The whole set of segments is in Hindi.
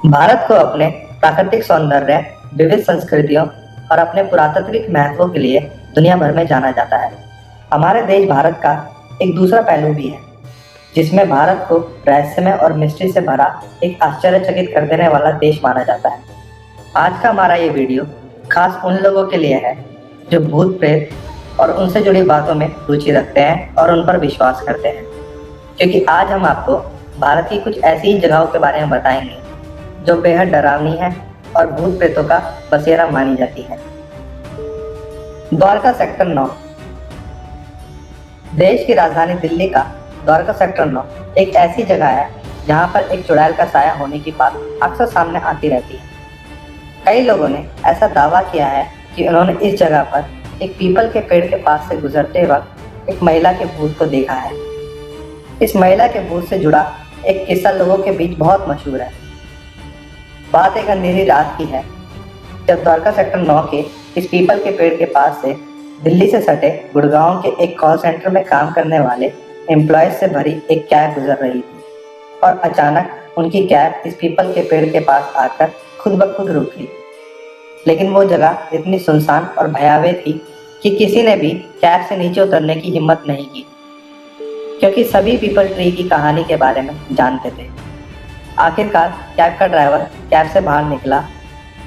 भारत को अपने प्राकृतिक सौंदर्य, विविध संस्कृतियों और अपने पुरातात्विक महत्व के लिए दुनिया भर में जाना जाता है। हमारे देश भारत का एक दूसरा पहलू भी है, जिसमें भारत को रहस्यमय और मिस्ट्री से भरा एक आश्चर्यचकित कर देने वाला देश माना जाता है। आज का हमारा ये वीडियो खास उन लोगों के लिए है जो भूत प्रेत और उनसे जुड़ी बातों में रुचि रखते हैं और उन पर विश्वास करते हैं, क्योंकि आज हम आपको भारत की कुछ ऐसी ही जगहों के बारे में बताएंगे जो बेहद डरावनी है और भूत प्रेतों का बसेरा मानी जाती है। द्वारका सेक्टर 9। देश की राजधानी दिल्ली का द्वारका सेक्टर 9 एक ऐसी जगह है जहां पर एक चुड़ैल का साया होने की बात अक्सर सामने आती रहती है। कई लोगों ने ऐसा दावा किया है कि उन्होंने इस जगह पर एक पीपल के पेड़ के पास से गुजरते वक्त एक महिला के भूत को देखा है। इस महिला के भूत से जुड़ा एक किस्सा लोगों के बीच बहुत मशहूर है। बात एक अंधेरी रात की है, जब द्वारका सेक्टर 9 के इस पीपल के पेड़ के पास से दिल्ली से सटे गुड़गांव के एक कॉल सेंटर में काम करने वाले एम्प्लॉयज से भरी एक कैब गुजर रही थी और अचानक उनकी कैब इस पीपल के पेड़ के पास आकर खुद ब खुद रुक गई। लेकिन वो जगह इतनी सुनसान और भयावह थी कि किसी ने भी कैब से नीचे उतरने की हिम्मत नहीं की, क्योंकि सभी पीपल ट्री की कहानी के बारे में जानते थे। आखिरकार कैब का ड्राइवर कैब से बाहर निकला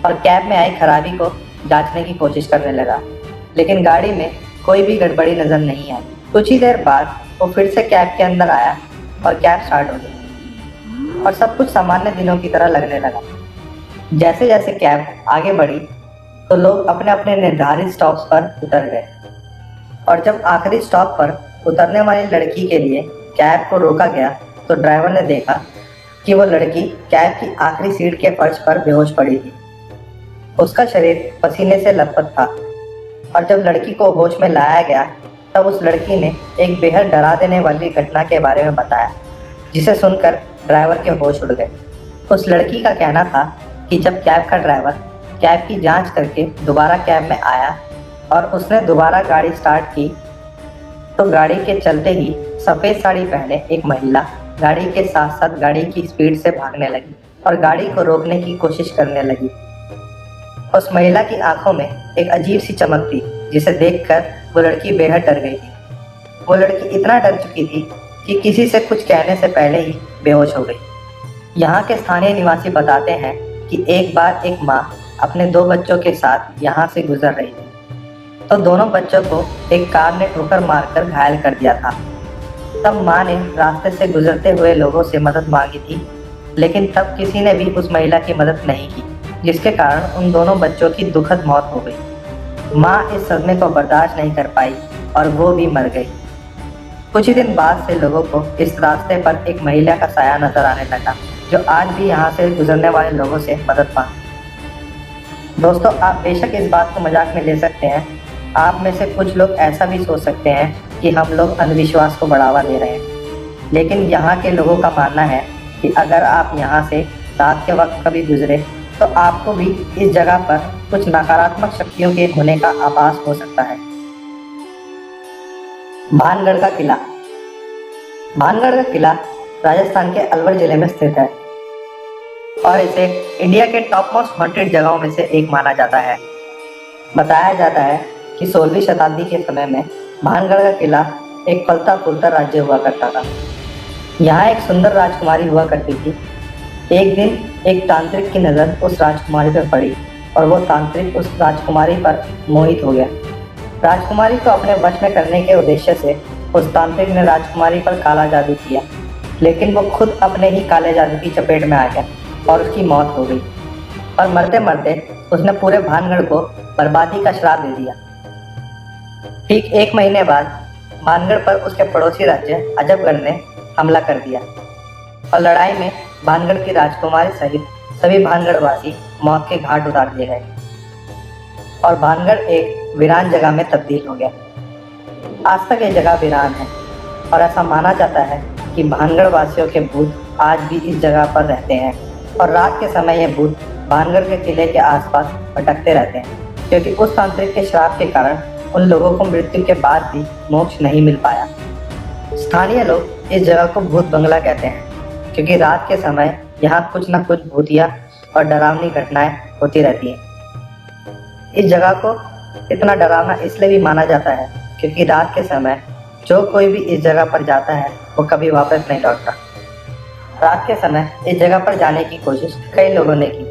और कैब में आई खराबी को जांचने की कोशिश करने लगा, लेकिन गाड़ी में कोई भी गड़बड़ी नजर नहीं आई। कुछ ही देर बाद वो फिर से कैब के अंदर आया और कैब स्टार्ट हो गई और सब कुछ सामान्य दिनों की तरह लगने लगा। जैसे जैसे कैब आगे बढ़ी तो लोग अपने अपने निर्धारित स्टॉप्स पर उतर गए और जब आखिरी स्टॉप पर उतरने वाली लड़की के लिए कैब को रोका गया तो ड्राइवर ने देखा कि वो लड़की कैब की आखिरी सीट के फर्श पर बेहोश पड़ी थी। उसका शरीर पसीने से लथपथ था और जब लड़की को होश में लाया गया तब उस लड़की ने एक बेहद डरा देने वाली घटना के बारे में बताया, जिसे सुनकर ड्राइवर के होश उड़ गए। उस लड़की का कहना था कि जब कैब का ड्राइवर कैब की जांच करके दोबारा कैब में आया और उसने दोबारा गाड़ी स्टार्ट की तो गाड़ी के चलते ही सफ़ेद साड़ी पहने एक महिला गाड़ी के साथ साथ गाड़ी की स्पीड से भागने लगी और गाड़ी को रोकने की कोशिश करने लगी। उस महिला की आंखों में एक अजीब सी चमक थी, जिसे देखकर वो लड़की बेहद डर गई थी। वो लड़की इतना डर चुकी थी कि किसी से कुछ कहने से पहले ही बेहोश हो गई। यहाँ के स्थानीय निवासी बताते हैं कि एक बार एक माँ अपने 2 बच्चों के साथ यहाँ से गुजर रही थी, तो दोनों बच्चों को एक कार ने ठोकर मारकर घायल कर दिया था। तब माँ ने रास्ते से गुजरते हुए लोगों से मदद मांगी थी, लेकिन तब किसी ने भी उस महिला की मदद नहीं की, जिसके कारण उन दोनों बच्चों की दुखद मौत हो गई। माँ इस सदमे को बर्दाश्त नहीं कर पाई और वो भी मर गई। कुछ ही दिन बाद से लोगों को इस रास्ते पर एक महिला का साया नजर आने लगा, जो आज भी यहाँ से गुजरने वाले लोगों से मदद मांगती। दोस्तों, आप बेशक इस बात को मजाक में ले सकते हैं। आप में से कुछ लोग ऐसा भी सोच सकते हैं कि हम लोग अंधविश्वास को बढ़ावा दे रहे हैं, लेकिन यहाँ के लोगों का मानना है कि अगर आप यहाँ से रात के वक्त कभी गुजरे तो आपको भी इस जगह पर कुछ नकारात्मक शक्तियों के होने का आभास हो सकता है। भानगढ़ का किला। भानगढ़ का किला राजस्थान के अलवर जिले में स्थित है और इसे इंडिया के टॉप मोस्ट हॉन्टेड जगहों में से एक माना जाता है। बताया जाता है कि 16वीं शताब्दी के समय में भानगढ़ का किला एक फलता फूलता राज्य हुआ करता था। यहाँ एक सुंदर राजकुमारी हुआ करती थी। एक दिन एक तांत्रिक की नज़र उस राजकुमारी पर पड़ी और वो तांत्रिक उस राजकुमारी पर मोहित हो गया। राजकुमारी को अपने वश में करने के उद्देश्य से उस तांत्रिक ने राजकुमारी पर काला जादू किया, लेकिन वो खुद अपने ही काले जादू की चपेट में आ गया और उसकी मौत हो गई। और मरते मरते उसने पूरे भानगढ़ को बर्बादी का श्राप दे दिया। ठीक 1 महीने बाद भानगढ़ पर उसके पड़ोसी राज्य अजबगढ़ ने हमला कर दिया और लड़ाई में भानगढ़ की राजकुमारी सहित सभी भानगढ़वासी मौत के घाट उतार दिए गए और भानगढ़ एक वीरान जगह में तब्दील हो गया। आज तक ये जगह वीरान है और ऐसा माना जाता है कि भानगढ़ वासियों के भूत आज भी इस जगह पर रहते हैं और रात के समय ये भूत भानगढ़ के किले के आसपास भटकते रहते हैं, क्योंकि उस तांत्रिक के श्राप के कारण उन लोगों को मृत्यु के बाद भी मोक्ष नहीं मिल पाया। स्थानीय लोग इस जगह को भूत बंगला कहते हैं, क्योंकि रात के समय यहाँ कुछ न कुछ भूतिया और डरावनी घटनाएं होती रहती हैं। इस जगह को इतना डरावना इसलिए भी माना जाता है क्योंकि रात के समय जो कोई भी इस जगह पर जाता है वो कभी वापस नहीं लौटता। रात के समय इस जगह पर जाने की कोशिश कई लोगों ने की,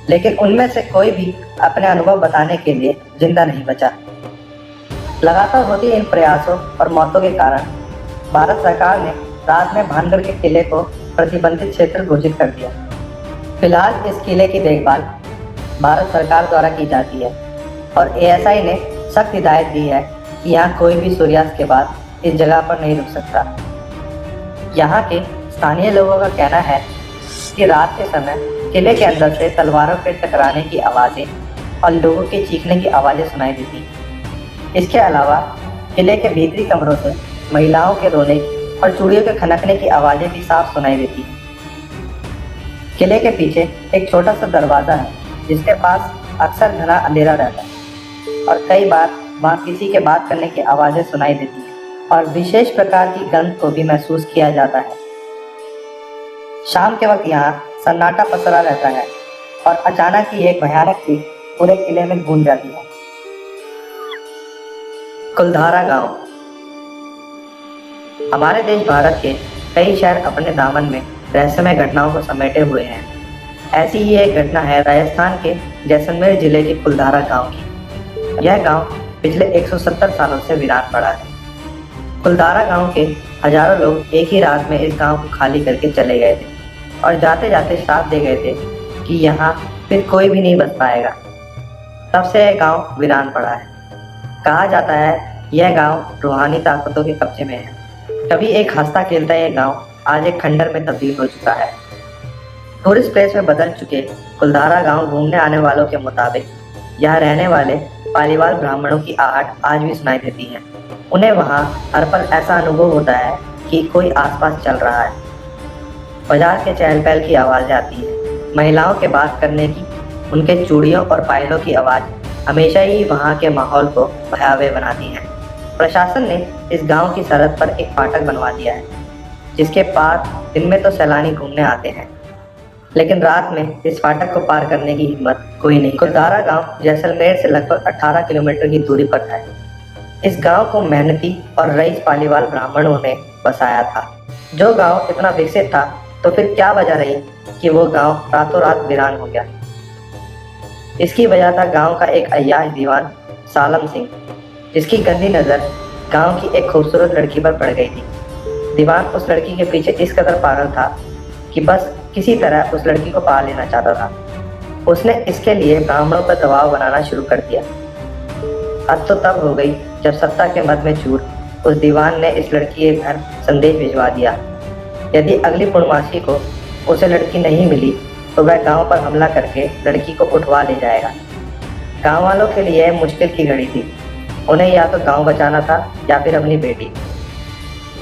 लेकिन उनमें से कोई भी अपने अनुभव बताने के लिए जिंदा नहीं बचा। लगातार होती इन प्रयासों और मौतों के कारण भारत सरकार ने रात में भानगढ़ के किले को प्रतिबंधित क्षेत्र घोषित कर दिया। फिलहाल इस किले की देखभाल भारत सरकार द्वारा की जाती है और एएसआई ने सख्त हिदायत दी है कि यहाँ कोई भी सूर्यास्त के बाद इस जगह पर नहीं रुक सकता। यहाँ के स्थानीय लोगों का कहना है कि रात के समय किले के अंदर से तलवारों के टकराने की आवाज़ें और लोगों के चीखने की आवाज़ें सुनाई देती। इसके अलावा किले के भीतरी कमरों से महिलाओं के रोने और चूड़ियों के खनकने की आवाज़ें भी साफ सुनाई देती। किले के पीछे एक छोटा सा दरवाज़ा है जिसके पास अक्सर घना अंधेरा रहता है और कई बार वहाँ किसी के बात करने की आवाज़ें सुनाई देती हैं और विशेष प्रकार की गंध को भी महसूस किया जाता है। शाम के वक्त यहाँ सन्नाटा पसरा रहता है और अचानक ही एक भयानक चीज पूरे किले में गूंज जाती है। कुलधारा गांव। हमारे देश भारत के कई शहर अपने दामन में रहस्यमय घटनाओं को समेटे हुए हैं। ऐसी ही एक घटना है राजस्थान के जैसलमेर जिले के कुलधारा गांव की। यह गांव पिछले 170 सालों से वीरान पड़ा है। कुलधारा गांव के हजारों लोग एक ही रात में इस गांव को खाली करके चले गए थे और जाते जाते श्राप दे गए थे कि यहाँ फिर कोई भी नहीं बच पाएगा। तब से यह गांव वीरान पड़ा है। कहा जाता है यह गांव रूहानी ताकतों के कब्जे में है। कभी एक हंसता खेलता यह गांव आज एक खंडर में तब्दील हो चुका है। टूरिस्ट प्लेस में बदल चुके कुलधारा गांव घूमने आने वालों के मुताबिक यहाँ रहने वाले पालीवाल ब्राह्मणों की आहट आज भी सुनाई देती है। उन्हें वहाँ हर पल ऐसा अनुभव होता है कि कोई आसपास चल रहा है। बाजार के चहल पहल की आवाज़ आती है, महिलाओं के बात करने की, उनके चूड़ियों और पायलों की आवाज़ हमेशा ही वहाँ के माहौल को भयावह बनाती है। प्रशासन ने इस गांव की सरहद पर एक फाटक बनवा दिया है जिसके पार दिन में तो सैलानी घूमने आते हैं, लेकिन रात में इस फाटक को पार करने की हिम्मत कोई नहीं। कुलधारा गांव जैसलमेर से लगभग 18 किलोमीटर की दूरी पर है। इस गांव को मेहनती और रईस पालीवाल ब्राह्मणों ने बसाया था। जो गांव इतना विकसित था तो फिर क्या वजह रही कि वो गांव रातों रात वीरान हो गया। इसकी वजह था गांव का एक अय्याश दीवान सालम सिंह, जिसकी गंदी नज़र गांव की एक खूबसूरत लड़की पर पड़ गई थी। दीवान उस लड़की के पीछे इस कदर पागल था कि बस किसी तरह उस लड़की को पा लेना चाहता था। उसने इसके लिए ब्राह्मणों पर दबाव बनाना शुरू कर दिया। हद तो तब हो गई जब सत्ता के मद में चूर उस दीवान ने इस लड़की के घर संदेश भिजवा दिया। यदि अगली पूर्णमासी को उसे लड़की नहीं मिली तो वह गांव पर हमला करके लड़की को उठवा ले जाएगा। गांव वालों के लिए यह मुश्किल की घड़ी थी। उन्हें या तो गांव बचाना था या फिर अपनी बेटी।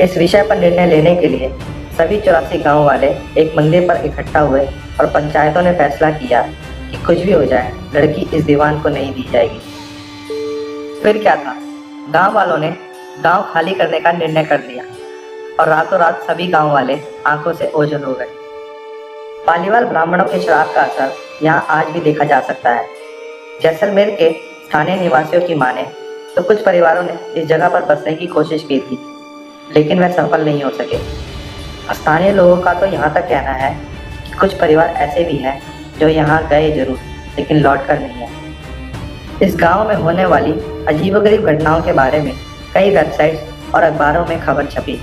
इस विषय पर निर्णय लेने के लिए सभी 84 गांव वाले एक मंदिर पर इकट्ठा हुए और पंचायतों ने फैसला किया कि कुछ भी हो जाए लड़की इस दीवान को नहीं दी जाएगी। फिर क्या था, गांव वालों ने गांव खाली करने का निर्णय कर लिया और रातों रात सभी गांव वाले आंखों से ओझल हो गए। पालीवाल ब्राह्मणों के श्राप का असर यहाँ आज भी देखा जा सकता है। जैसलमेर के स्थानीय निवासियों की माने तो कुछ परिवारों ने इस जगह पर बसने की कोशिश की थी, लेकिन वह सफल नहीं हो सके। स्थानीय लोगों का तो यहाँ तक कहना है कि कुछ परिवार ऐसे भी हैं जो यहाँ गए जरूर लेकिन लौट कर नहीं आए। इस गांव में होने वाली अजीबोगरीब घटनाओं के बारे में कई वेबसाइट्स और अखबारों में खबर छपी।